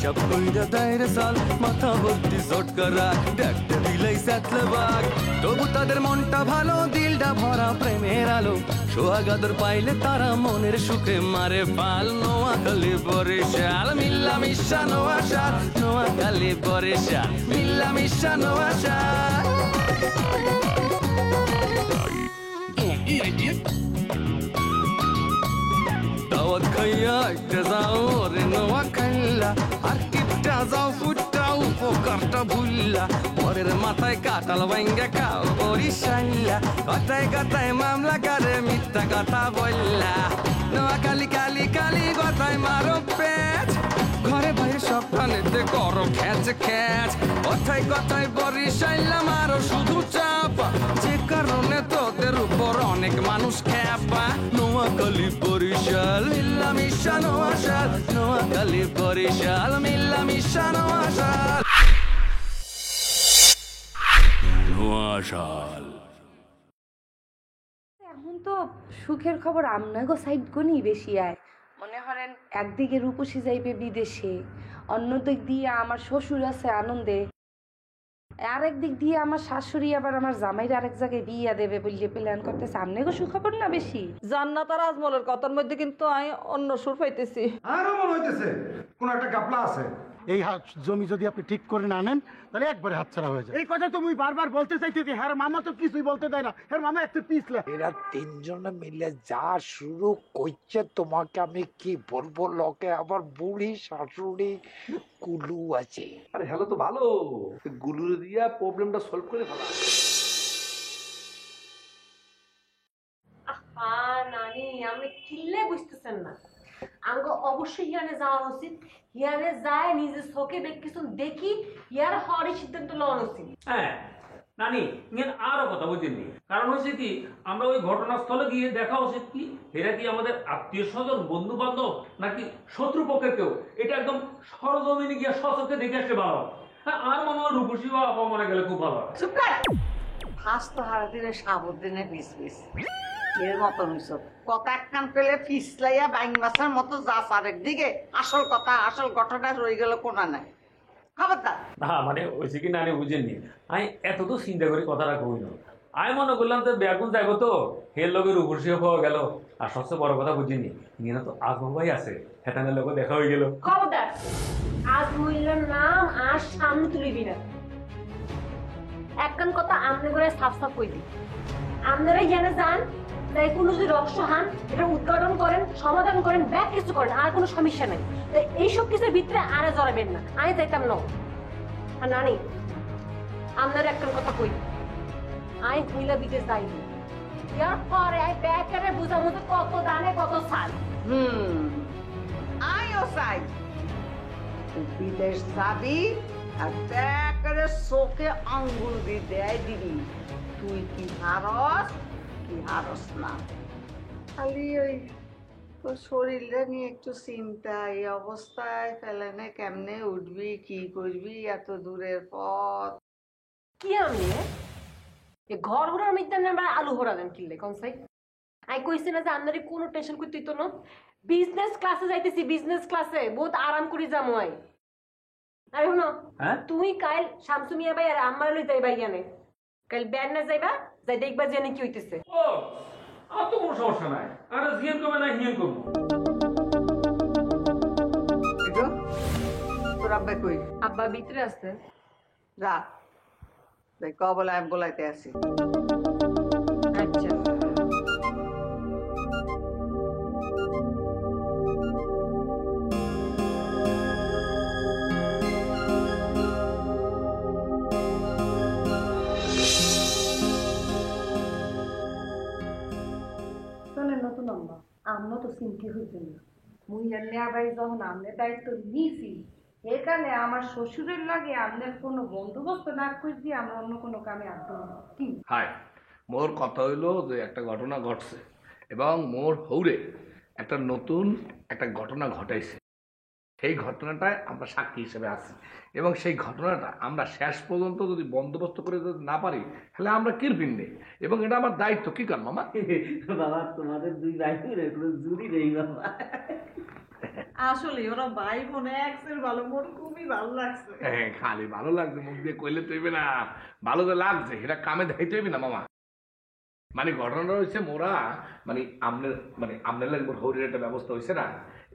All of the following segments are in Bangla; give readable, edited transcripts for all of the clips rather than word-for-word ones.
হিসাব কইরা দায়রে সাল মাথা ভর্তি চটকারা দেখতে দিলেই স্যাতলে বাঘ তবু তাদের মনটা ভালো দিলটা ভরা প্রেমের আলো সোহাগাদর পাইলে তারা মনের সুখে মারে পাল নোয়াখালী বরিশাল মিল্লা মিশা নোয়াশাল নোয়াখালী বরিশাল মিল্লা মিশা নোয়াশাল দাওয়াত খাইয়া একটা যাও রে নোয়াখাইলা আর কিপটা যাও ফুটাও উপকারটা ভুললা পরের মাথায় কাটাল ভাঙ্গা খাও বরিশাইলা কথায় কথায় মামলা করে মিথ্যা কথা বললা নোয়াখালী কালি কালি কথায় মারো পেঁচ ঘরে বাইরে সব প্রাণীতে করো খ্যাচ খ্যাচ কথায় কথায় বরিশাইলা মারো শুধু চাপা যে কারণে তোদের উপর অনেক মানুষ খ্যাপা নোয়াখালী বরিশাল মিল্লা মিশা নোয়াশাল নোয়াখালী বরিশাল মিল্লা মিশা নোয়াশাল নোয়াশাল। এখন তো সুখের খবর আমনাগো সাইড গনি বেশি আয় মনে করেন একদিকে রূপসী যাইবে বিদেশে অন্য দিক দিয়ে আমার শ্বশুর আছে আনন্দে আরেক দিক দিয়ে আমার শাশুড়ি আবার আমার জামাইর আরেক জায়গায় বিয়া দেবে বললে প্ল্যান করতেছে আমনাগো সুখবর না বেশি জান্নাত আর আজমলের কথার মধ্যে কিন্তু আমি অন্য সুর পাইতেছি আরো মনে হইতেছে কোন একটা গাপলা আছে। এই জমি যদি আপনি ঠিক করে না নেন তাহলে একবারে হাতছাড়া হয়ে যায়। এই কথা তুমি বারবার বলতে চাইতেছি হ্যাঁ মামা তো কিছুই বলতে দেয় না হ্যাঁ মামা একটু পিছলে এরা তিনজনে মিলে যা শুরু করছে তোমাকে আমি কি বলবো লোকে আবার বুড়ি শাশুড়ি কুলু আছে। আরে হ্যালো তো ভালো গুলুরে দিয়া প্রবলেমটা সলভ করে ফেলা। নানি আপনি কিল্লে বুঝতেছেন না আঙ্গ অবশ্যই হিয়ানে যাওয়া উচিত হিয়ানে যায় নিজের চোখে কিছু দেখি হিয়ার হওয়ারই সিদ্ধান্ত লওয়া উচিত। হ্যাঁ নানি ইংরেজ আরো কথা বুঝেননি কারণ হচ্ছে কি আমরা ওই ঘটনাস্থলে গিয়ে দেখা উচিত কি এরা কি আমাদের আত্মীয় স্বজন বন্ধু বান্ধব নাকি শত্রু পক্ষের কেউ এটা একদম সরজমিনে গিয়ে সচক্ষে দেখে আসলে ভালো। হ্যাঁ আর মনে হয় রূপসী বা আপা মনে গেলে খুব ভালো। চুপ কর ফাস্ট হারা দিনে সাবধানে পিস পিস এর মতন হইছ কথা একখান পেলে ফিসলাইয়া বাইং মাছের মতো যাস আরেক দিকে আসল কথা আসল ঘটনা রয়ে গেল কোনা নাই খবরদার। না মানে হয়েছে কি নানি বুঝেননি আমি এত তো চিন্তা করে কথাটা কই না আমি মনে করলাম তো বেগুন যাইবো তো হের লোকের রূপসী পাওয়া গেল আর সবচেয়ে বড় কথা বুঝিনি ইনি তো আজমল ভাই আছে হেতানের লোক দেখা হয়ে গেল। খবরদার আজ মহিলার নাম আর সামনে তুলিবি না একখান কথা আমনে করে সাফ সাফ কই দি আপনারাই জেনে যান তাই কোনো যদি রহস্য হান এটা উদ্ঘাটন করেন সমাধান করেন ব্যাক কিছু করেন আর কোনো সমস্যা নেই তাই এইসব কিছুর ভিতরে আরে জড়াবেন না আমি যাইতাম না। আর নানি আপনার একখান কথা কই আই হইলা বিদেশ যাইনি ইয়ার পরে আই ব্যাকারে বুঝার মতো কত দানে কত সাল আইও চাই বিদেশ যাবি আর ব্যাকারে চোখে আঙ্গুল দিয়ে দেয় দিবি তুই কি হারস কি হারস না। খালি ওই তোর শরীরটা নিয়ে একটু চিন্তা এই অবস্থায় ফেলেনে কেমনে উঠবি কি করবি এত দূরের পথ কি আমি ঘর ঘোরার মধ্যে আমরা আলু ভরালেন কিনলে কোন সাই আই কইছি না যে আপনারই কোনো টেনশন করতে হইতো না বিজনেস ক্লাসে যাইতেছি বিজনেস ক্লাসে বহুত আরাম করে যাবো আই। আরে শুনো তুই কাল শামসু মিয়া ভাই আর আমার লই যাইবা ইয়ানে কাল ব্যান না যাইবা যাই দেখবা জেনে কি হইতেছে। ও আর তো কোনো সমস্যা নাই আর জিএম করবে না হিএম করবো। তোর আব্বা কই? আব্বা ভিতরে আছে যা দেখ বলে আমি বলাইতে আসি। আচ্ছা নতুন আম্মা আমরা তো চিন্তি হইতেন না মুইয়ার নেয়া বাড়ি যখন আমনের দায়িত্ব নিয়েছি এখানে আমার শ্বশুরের লাগে আমনের কোনো বন্দোবস্ত না করে দিয়ে আমরা অন্য কোনো কামে আগ্রহ কি হাই মোর কথা হইলো যে একটা ঘটনা ঘটছে এবং মোর হৌরে একটা নতুন একটা ঘটনা ঘটাইছে সেই ঘটনাটায় আমরা সাক্ষী হিসেবে আছি এবং সেই ঘটনাটা আমরা শেষ পর্যন্ত যদি বন্দোবস্ত করে যদি না পারি তাহলে আমরা কিরপিন নেই এবং এটা আমার দায়িত্ব। কি কর মামা? বাবা তোমাদের দুই ভাই কোনো জুড়ি নেই বাবা। আসলে ওরা ভাই বোন একসের ভালো, মোর খুবই ভালো লাগছে। হ্যাঁ, খালি ভালো লাগছে মুখ দিয়ে কইলে তৈবে না, ভালো তো লাগছে সেটা কামে দেখাইতে হইবে না মামা। মানে ঘটনাটা হচ্ছে মোরা আপনার লাগবে হরির একটা ব্যবস্থা হয়েছে না,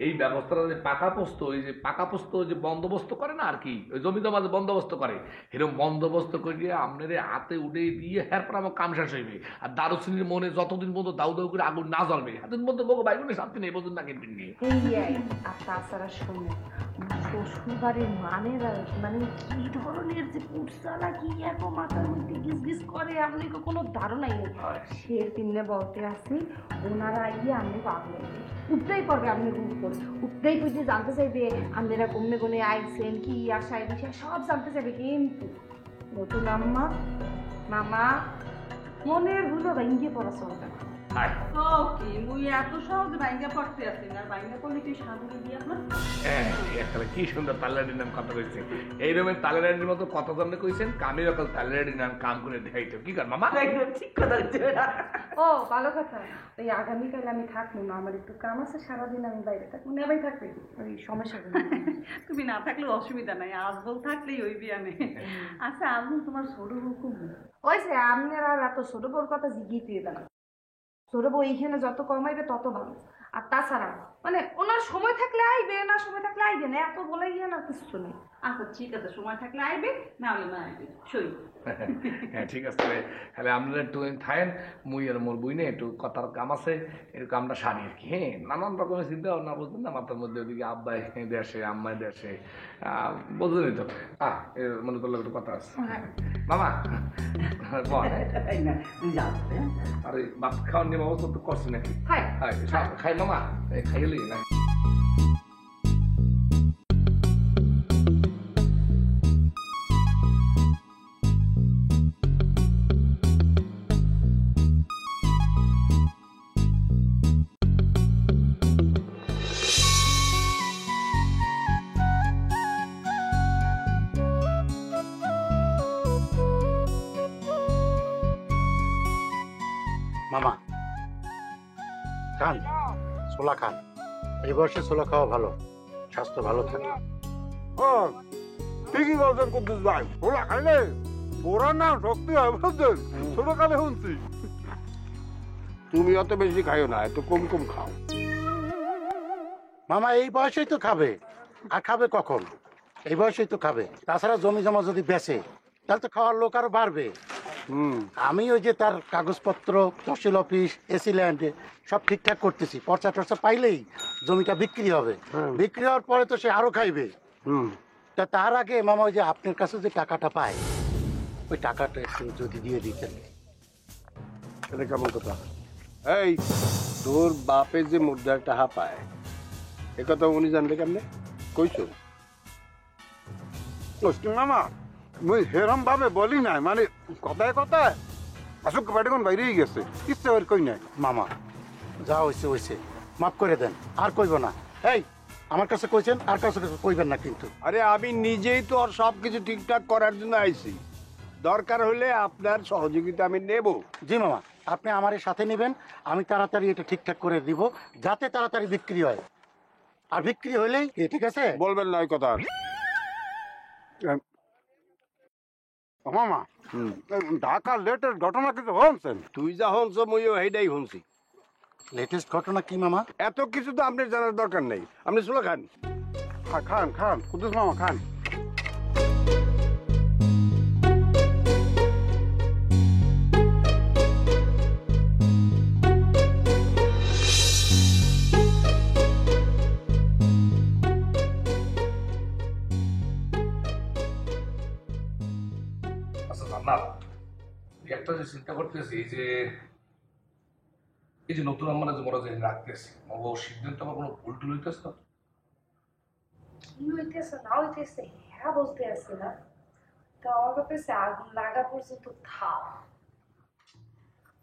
এই ব্যবস্থাটা যে পাকাপোস্ত, ওই যে পাকাপোস্ত যে বন্দোবস্ত করে না আর কি, ওই জমি জমা যে বন্দোবস্ত করে, এরকম বন্দোবস্ত করে আপনার হাতে উঠে দিয়ে এরপর আমার কাম শেষ হইবে। আর দারুচিনির মনে যতদিন পর্যন্ত দাউ দাউ করে আগুন না জ্বলবে এতদিন পর্যন্ত বউ বাইগুনে শান্তি নেই পর্যন্ত না কিনবেন নিয়ে। আর তাছাড়া শোনো, শ্বশুর বাড়ির মানে কি ধরনের যে পুটসালা কি এখন মাথার মধ্যে গিজ গিজ করে আপনি কোনো ধারণাই নেই। সে তিনে বলতে আসি ওনারা আইয়ে আপনি পাগল উঠতেই পারবে, আপনি উঠতেই পুজো জানতে চাইবে আপনারা কমে কোনে আইসেন কি আশায় বিষয় সব জানতে চাইবে। কিন্তু নতুন আম্মা মামা মনের ভুলো ভেঙে পড়া চলবে না। কি মুই এত সহজে ভাঙ্গা পড়তে আছি না, ভাঙ্গা পড়লে তুই সাধুকে দিয়ে না। হ্যাঁ, কি সুন্দর তালেরাডির নাম কথা কইছে, এইরকম তালেরাডির মতো কত জনে কইছেন, কামের অকল তালেরাডির নাম কাম করে দেখাইতো। কি কর মামা? ঠিক কথা হচ্ছে। ও ভালো কথা। ওই আগামীকাল আমি থাকবো না, আমার একটু কাম আছে, সারাদিন আমি বাইরে থাকবো। নেবাই থাকবে ওই সমস্যা তুমি না থাকলে অসুবিধা নাই, আজবল থাকলেই ওই বিয়ানে। আচ্ছা আজবল তোমার ছোট হুকুম ওইছে আপনার আর এত ছোট বড় কথা জিজ্ঞেস দিয়ে দেন। ছোট বউ এইখানে যত কমাইবে তত ভালো। আর তাছাড়া মানে ওনার সময় থাকলে আইবে, না সময় থাকলে আইবে না, এত বলে গিয়ে না কিছু নেই। আচ্ছা ঠিক আছে, সময় থাকলে আইবে, না হলে না আইবে। সই। হ্যাঁ ঠিক আছে, তাহলে আপনারা একটু থাকেন, মুই আর মোর বই নে একটু কথার কাম আছে, একটু কামটা সারি আর কি। হ্যাঁ, নানান রকমের চিন্তা ভাবনা বুঝলেন না মাথার মধ্যে, ওদিকে আব্বাই দেশে আম্মাই দেশে, বুঝলেনই তো। মনে করলে একটু কথা আছে মামা। আরে ভাত খাওয়ার নিয়ে ব্যবস্থা তো করছি নাকি? খাই মামা, খাইলি না? মামা খান, ছোলা খান, এই বয়সে ছোলা খাওয়া ভালো, স্বাস্থ্য ভালো থাকে। ঠিকই বলছেন কুদ্দুস ভাই, ওরা খাইলে ওরা না শক্তি হয় বুঝছেন, ছোট কালে শুনছি। তুমি অত বেশি খাইও না, একটু কম কম খাও। মামা এই বয়সেই তো খাবে, আর খাবে কখন? এই বয়সেই তো খাবে। তাছাড়া জমি জমা যদি বেচে তাহলে তো খাওয়ার লোক আরো বাড়বে। আমি ওই যে তার কাগজপত্র, তহসিল অফিস, এসি ল্যান্ডে সব ঠিকঠাক করতেছি, পর্চা টর্চা পাইলেই জমিটা বিক্রি হবে। বিক্রি হওয়ার পরে তো সে আরো খাইবে। তা তার আগে মামা ওই যে আপনার কাছে যে টাকাটা পায়, ওই টাকাটা একটু যদি দিয়ে দিতেন। এটা কেমন কথা? এই তোর বাপে যে মুদ্রার টাকা পায়, এ কথা উনি জানবে কেমনে? কইছো মামা মুই হেরম ভাবে বলি নাই, মানে কথায় কথায় আসুক বাড়িখন বাইরেই গেছে, ইচ্ছে করে কই নাই। মামা যা হয়েছে হয়েছে, মাফ করে দেন, আর কইব না। এই আমার কাছে কইছেন, আর কাছে কইবেন না কিন্তু। আরে আমি নিজেই তো আর সবকিছু ঠিকঠাক করার জন্য আইছি, দরকার হলে আপনার সহযোগিতা আমি নেব। জি মামা, আপনি আমার সাথে নেবেন, আমি তাড়াতাড়ি এটা ঠিকঠাক করে দিব, যাতে তাড়াতাড়ি বিক্রি হয়। আর বিক্রি হলেই ঠিক আছে, বলবেন না ওই কথা। মামা ঢাকা লেটের ঘটনা কিছু হনছেন? তুই যা হনছ মুইও এইটাই হনছি। লেটেস্ট ঘটনা কি মামা? এত কিছু তো আপনার জানার দরকার নেই, আপনি চলে খান। খান খান কুদ্দুস মামা খান। একটা যে চিন্তা করতেছি যে এই যে নতুন আমরা যে মোরা যে রাখতেছি, ও সিদ্ধান্ত আমার কোনো ভুল টুল হইতেছে না? কি হইতেছে না হইতেছে হ্যাঁ বলতে আসছে না, তো আমার কাছে আগুন লাগা পর্যন্ত থাও।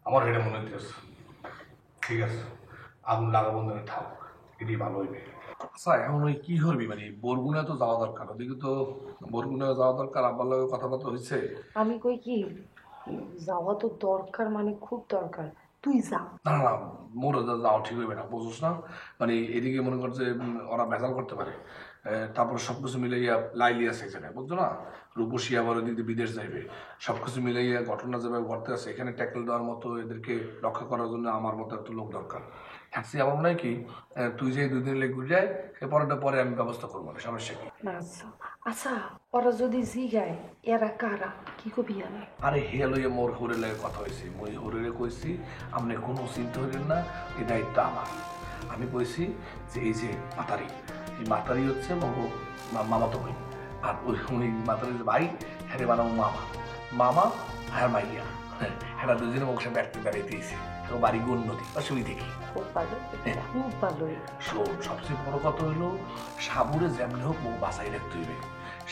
আমার এটা মনে হইতেছে ঠিক আছে, আগুন লাগা বন্ধ হয়ে থাক, এটাই ভালো হইবে। আচ্ছা এখন ওই কি করবি, মানে বরগুনা তো যাওয়া দরকার, ওদিকে তো বরগুনা যাওয়া দরকার, আব্বার লগে কথাবার্তা হয়েছে? আমি কই কি যাওয়া তো দরকার, মানে খুব দরকার, তুই যা। না না মোর যাও ঠিক হইবে না, বুঝোস না? মানে এদিকে মনে কর যে ওরা ভেজাল করতে পারে, তারপর সবকিছু মিলাইয়া লাইলিয়া সেই জায়গায়, বুঝছো না? রূপসী আবার ওদিকে বিদেশ যাইবে, সবকিছু মিলাইয়া ঘটনা যেভাবে ঘটতে আছে এখানে ট্যাকল দেওয়ার মতো এদেরকে রক্ষা করার জন্য আমার মতো একটা লোক দরকার। হ্যাঁ আমার মনে হয় কি তুই যে 2 দিন লেগে ঘুরে যায় এরপরটা পরে আমি ব্যবস্থা করবো না, সমস্যা কি? আচ্ছা আচ্ছা, ওরা যদি জিগায় এরা কারা, কি কবি আমি? আরে হে লইয়া মোর হরে লাগে কথা হয়েছে, মই হরে কইছি আপনি কোনো চিন্তা হইলেন না, এই দায়িত্ব আমার। আমি কইছি যে এই যে মাতারি, এই মাতারি হচ্ছে মামাতো ভাই, আর ওই উনি মাতারি যে ভাই হ্যাঁ বানাবো মামা, মামা হ্যাঁ মাইয়া, হ্যাঁ দুজনে মুখে ব্যাটতে বেড়াই দিয়েছে, তো বাড়ি উন্নতি অসুবিধা দেখি। খুব ভালো, খুব ভালো। শোন, সবচেয়ে বড় কথা হইলো সাবুরে যেমনি হোক মুখ বাঁচাই রাখতে হইবে,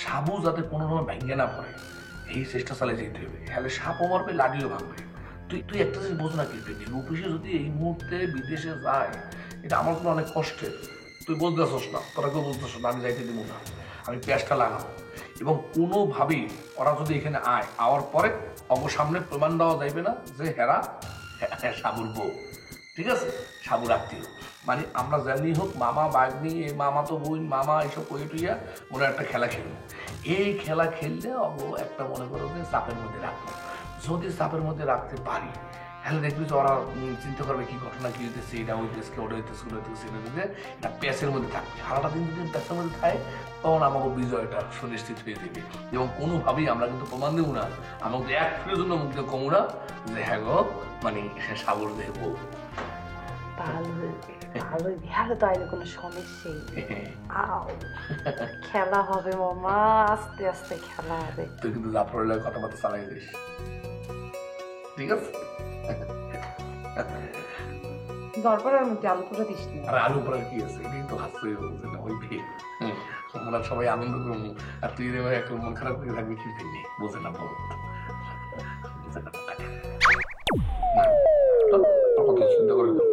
সাবু যাতে কোনো রকম ভেঙে না পড়ে এই চেষ্টা চালিয়ে যেতে হবে, হলে সাপও মারবে লাঠিও ভাঙবে। তুই একটা জিনিস বোঝ না কি, রূপসী যদি এই মুহূর্তে বিদেশে যায় এটা আমার কোনো অনেক কষ্টের, তুই বলতে আসস না, তোরা কেউ বলতে আসস না, আমি যাইতে দেবো না, আমি পেঁয়াজটা লাগাবো। এবং কোনোভাবেই ওরা যদি এখানে আওয়ার পরে অবর সামনে প্রমাণ দেওয়া যাইবে না যে হেরা সাবুর বউ, ঠিক আছে? সাবুর আত্মীয়, মানে আমরা জানি হোক মামা বাগনি, মামা তো বোন, মামা এইসব কই টুইয়া ওরা একটা খেলা খেলবো। এই খেলা খেললে একটা মনে করো যে চাপের মধ্যে রাখবো, যদি চাপের মধ্যে রাখতে পারি তাহলে দেখবি যে ওরা চিন্তা করবে কি ঘটনা কি হইতেছে, এটা হইতেছে ওটা হইতেছে ওটা হইতেছে, এটা হইতেছে, এটা প্যাসের মধ্যে থাকবে। সারাটা দিন যদি প্যাসের মধ্যে থাকে তখন আমাকে বিজয়টা সুনিশ্চিত হয়ে দেবে, এবং কোনোভাবেই আমরা কিন্তু প্রমাণ দেবো না, আমাকে এক ফিরের জন্য মুখে কমু না যে হ্যাঁ গো মানে সাবর দেখবো। ভালোই বিহারে তো আইলে কোনো সমস্যাই আও খেলা হবে মামা, আস্তে আস্তে খেলা হবে। তুই কিন্তু জাফরের কথাবার্তা চালাই দিস, ঠিক আছে? দরবারের মধ্যে আলু পুরো দিস না। আর আলু পড়ার কি আছে, এটাই তো হাসতে বলছে না, ওই ভিড় আমরা সবাই আনন্দ করবো, আর তুই একটা মন খারাপ করে থাকবি কি ফিরনি, বোঝে না বল, কথা চিন্তা করে দাও।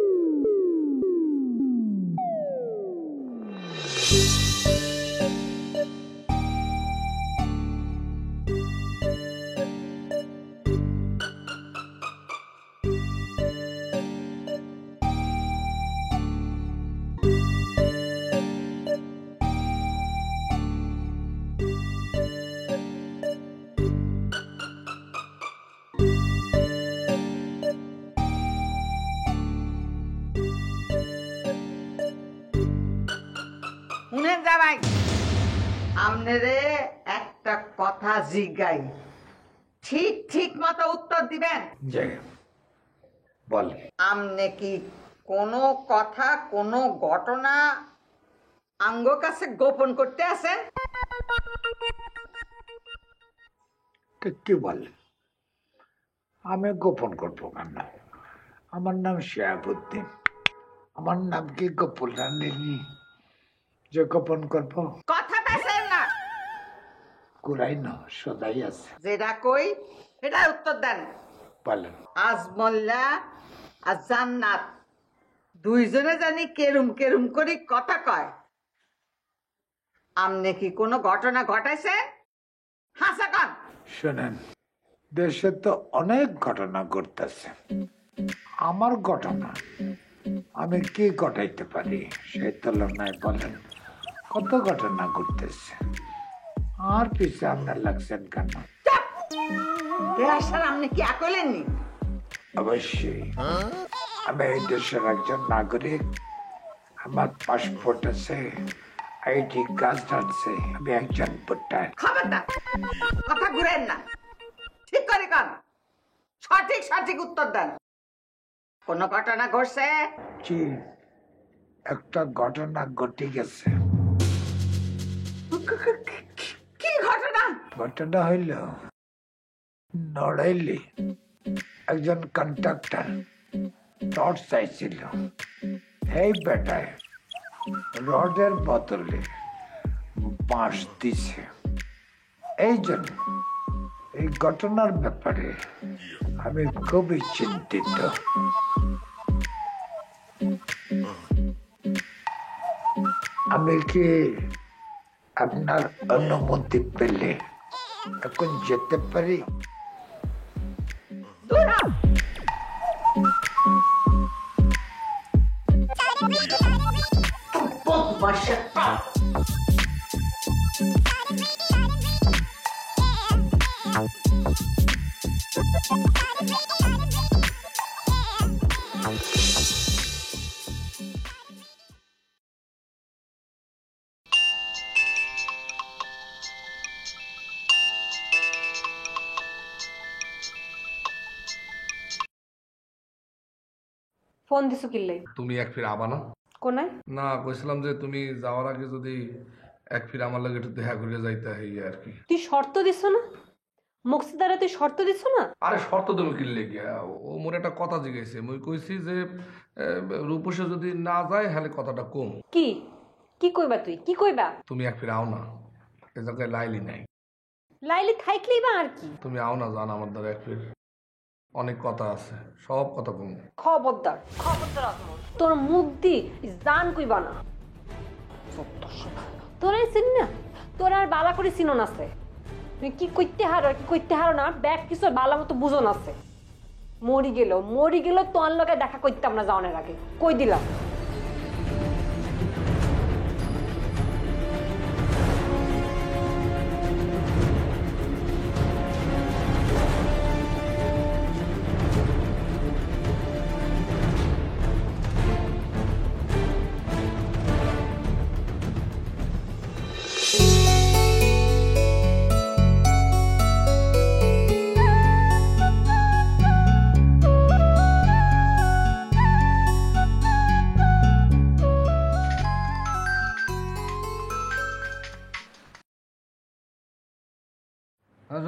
শুনেন জামাই, আপনারে একটা কথা জিজ্ঞাই, ঠিক ঠিক মতো উত্তর দিবেন। বল। আপনি কি কোনো কথা কোনো ঘটনা আঙ্গ কাছে গোপন করতে আছেন? কি বল? আমি গোপন করবো কেন? আমার নাম শিহাবুদ্দিন, আমার নাম কি গোপন রানী যে গোপন করবো? কথা পেছেন না, কুরাই না সদাই আছে, যেটা কই সেটা উত্তর দেন। বলেন। আজমল্লা আর জান্নাত দুইজনে জানি কেরুম কেরুম করে কথা কয়, আপনি কি কোনো ঘটনা ঘটাইছে? হাসা কন। শোনেন, দেশে তো অনেক ঘটনা ঘটতেছে, আমার ঘটনা আমি কি ঘটাইতে পারি সেই তুলনায় বলেন কত ঘটনা ঘটতেছে, আর পিছে আপনার লাগছেন কেন? আপনি কি আকলেননি? অবশ্যই আমি এই দেশের একজন নাগরিক, আমার পাসপোর্ট আছে, আইডি কার্ড আছে, আমি একজন ভোটার। খবরদার কথা ঘুরেন না, ঠিক করে কন, সঠিক সঠিক উত্তর দেন। কোন ঘটনা ঘটছে? জি, একটা ঘটনা ঘটে গেছে। কি ঘটনা? ঘটনা হইল নড়াইলে একজন কন্ট্রাক্টর টর্চ চাইছিল, এই বেটায় রডের বদলে বাঁশ দিছে। এই জন্য এই ঘটনার ব্যাপারে আমি খুবই চিন্তিত। আমি কি আপনার অনুমতি পেলে এখন যেতে পারি? বর্ষা ফোন দিছো কিল্লে? তুমি এক ফির আবা না? কোনায়? না, কইছিলাম যে তুমি যাওয়ার আগে যদি এক ফির আমার লাগে একটু দেখা করে যাইতে হয় আর কি। তুই শর্ত দিছ না? মুক্তিদারে তুই শর্ত দিছ না? আরে শর্ত তুমি কিনলে গিয়া ও মোর একটা কথা জিজ্ঞাসা, মুই কইছি যে রূপসে যদি না যায় হলে কথাটা কম। কি কি কইবা তুই? কি কইবা? তুমি এক ফির আও না, এ জায়গায় লাইলি নাই। লাইলি থাইকলেই বা আর কি? তুমি আও না, জান আমার দ্বারা এক ফির অনেক কথা আছে, সব কথা কম। খবরদার তোর মুখ দি জান কইবা না। তোরাই চিন না, তোর আর বালা করে চিনন আছে। তুই কি কইতে হারো কি কইতে হারো না ব্যাগ কিছু বালা মতো বুঝন আছে। মরি গেল তোর লগে দেখা করতাম না যাওয়ার আগে, কই দিলাম।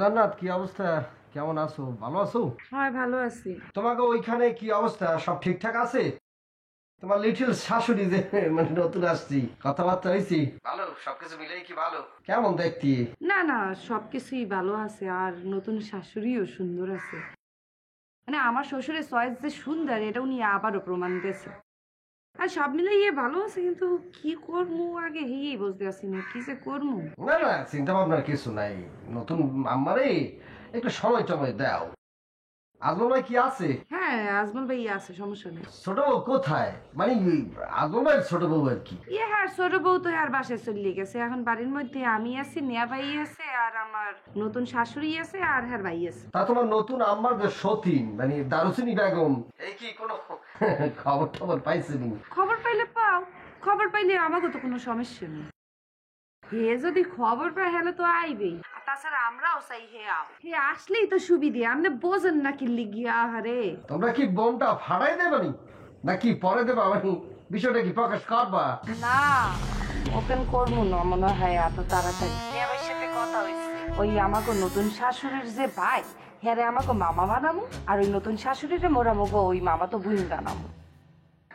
জান্নাত, কি অবস্থা? কেমন আছো? ভালো আছো? হয়, ভালো আছি। তোমাকে ওইখানে কি অবস্থা? সব ঠিকঠাক আছে? তোমার লিটল শাশুড়ি যে মানে নতুন আসছি, কথাবার্তা হয়েছি? ভালো, সবকিছু মিলেই কি ভালো? কেমন দেখতি? না না, সবকিছুই ভালো আছে, আর নতুন শাশুড়িও সুন্দর আছে। মানে আমার শ্বশুরের চয়েস যে সুন্দর, এটা উনি আবারও প্রমাণ দিয়েছে। আর সব মিলিয়ে ভালো আছে, কিন্তু কি করবো আগে হেই বুঝতে পারছি না, কি যে করবো। না না, চিন্তা ভাবনার কিছু নাই। নতুন আমারে একটু সময় টময় দাও। আজমল ভাই কি আছে? হ্যাঁ, আজমল ভাই আছে, সমস্যা নেই। ছোট বউ কোথায়? মানে আজমল ভাই ছোট বউ আর কি? হ্যাঁ, ছোট বউ তো আর বাসায় চলে গেছে। এখন বাড়ির মধ্যে আমি আছি, নেয়া ভাই আছে, আর আমার নতুন শাশুড়ি আছে, আর হ্যাঁ ভাই আছে। তা তোমার নতুন আম্মার যে সতীন মানে দারুচিনি বেগম, এই কি কোনো খবর টবর পাইছেনি? খবর পাইলে পাও, খবর পাইলে আমাকে তো কোনো সমস্যা নেই। হে যদি খবর পায় হলে তো আইবেই, তাছাড়া আমরাও চাই হে আও। হে আসলেই তো সুবিধে, আপনি বোঝেন না কি লিগিয়া আহারে। তোমরা কি বোমটা ফাড়াই দেবানি নাকি পরে দেবা? মানে বিষয়টা কি প্রকাশ করবা? না, ওপেন করবো না মনে হয় এত তাড়াতাড়ি। আমার সাথে কথা হয়েছে, ওই আমাকে নতুন শাশুড়ির যে ভাই, হ্যাঁ আমাকে মামা বানাবো, আর ওই নতুন শাশুড়িরে মোরামোগো ওই মামা তো বুঝি বানাবো।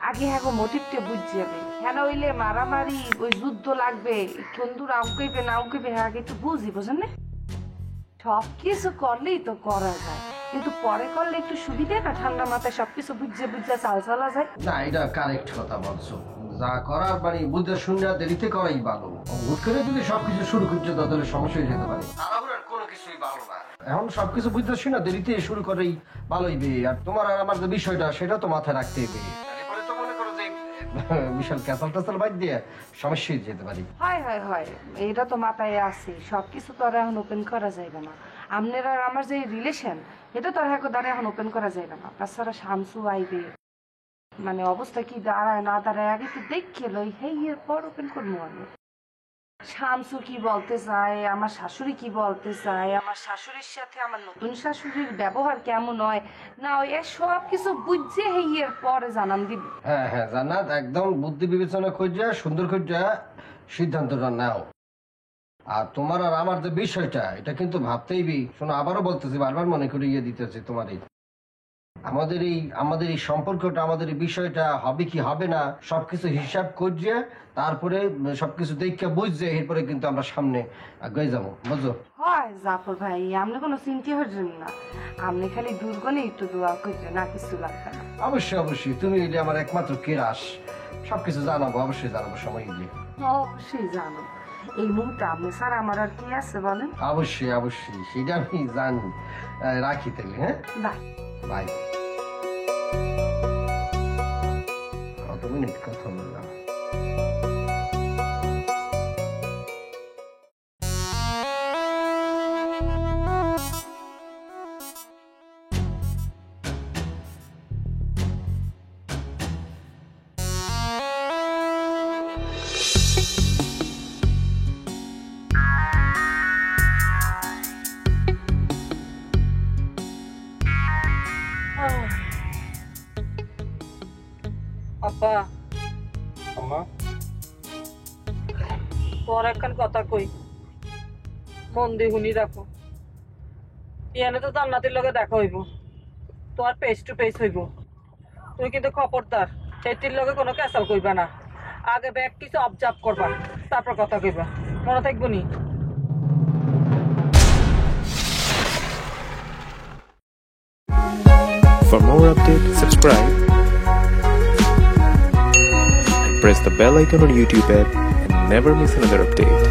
আগে হ্যাঁ মোটিভটা বুঝতে হবে, হ্যাঁ হইলে মারামারি ওই যুদ্ধ লাগবে, বন্ধুর আউকেবে না আউকেবে, আগে একটু বুঝি, বোঝেন না? সব কিছু করলেই তো করা যায়, কিন্তু পরে করলে একটু সুবিধা না, ঠান্ডা মাথায় সবকিছু বুঝে বুঝে চাল চালা যায়। না, এটা কারেক্ট কথা বলছো। যা করার মানে বুঝে শুনে দেরিতে করাই ভালো। হুট করে যদি সবকিছু শুরু করছো তাহলে সমস্যা হয়ে যেতে পারে। তাড়াহুড়ার কোনো কিছুই ভালো না। এখন সবকিছু বুঝতে শুনে দেরিতে শুরু করেই ভালোই বে। আর তোমার আর আমার যে বিষয়টা সেটা তো মাথায় রাখতে হবে। পরে তো মনে করো যে বিশাল ক্যাসাল টাসাল বাদ দিয়ে সমস্যা হয়ে যেতে পারি। হয় হয় হয়, এটা তো মাথায় আছে। সবকিছু তো আর এখন ওপেন করা যাইবে না। আপনার আর আমার যে রিলেশন, এটা তো আর দ্বারা এখন ওপেন করা যাইবে না। তাছাড়া শামসু আইবে, মানে অবস্থা কি দাঁড়ায় না দাঁড়ায় আগে তো দেখে লই, হেই এর পর ওপেন করবো আমি। শামসু কি বলতে চায়, আমার শাশুড়ি কি বলতে চায়, আমার শাশুড়ির সাথে আমার নতুন শাশুড়ির ব্যবহার কেমন হয় না, ওই সব কিছু বুঝছে হেই এর পরে জানান দিব। হ্যাঁ হ্যাঁ, জান্নাত, একদম বুদ্ধি বিবেচনা খুঁজা সুন্দর খুঁজা সিদ্ধান্তটা নাও। আর তোমার আর আমার যে বিষয়টা, এটা কিন্তু ভাবতেই শোনো, আবারও বলতেছি, বারবার মনে করিয়ে দিতেছি তোমার আমাদের এই সম্পর্কটা, আমাদের এই বিষয়টা হবে কি হবে না সবকিছু হিসাব করিয়ে তারপরে সবকিছু দেখে বুঝছে, এরপরে কিন্তু আমরা সামনে আগে যাবো, বুঝছো? হয় জাফর ভাই, আপনি কোনো চিন্তা হচ্ছেন না, আপনি খালি দুর্গণে একটু দোয়া করছেন, না কিছু লাগবে না। অবশ্যই অবশ্যই, তুমি এলে আমার একমাত্র কেরাস, সবকিছু জানাবো, অবশ্যই জানাবো সময় দিলে। অবশ্যই জানো, এই মুহূর্তে আপনি স্যার আমার আর কি আছে বলেন? অবশ্যই অবশ্যই, সেটা আমি জানি। রাখি তাহলে, হ্যাঁ, বাই বাই। কত মিনিট কথা বললাম? আব্বা আম্মা তোর একখান কথা কই, মন দিয়ে শুনি রাখো। ইয়ানে তো জান্নাতের লগে দেখা হইব, তোমার পেস টু পেস হইব। তুই কিন্তু খবরদার সেটির লগে কোনো ক্যাসাল কইবা না, আগে ব্যাগ কিছু অবজার্ভ করবা, তারপর কথা কইবা, মনে থাকবো নি? For more updates, subscribe and press the bell icon on YouTube app and never miss another update.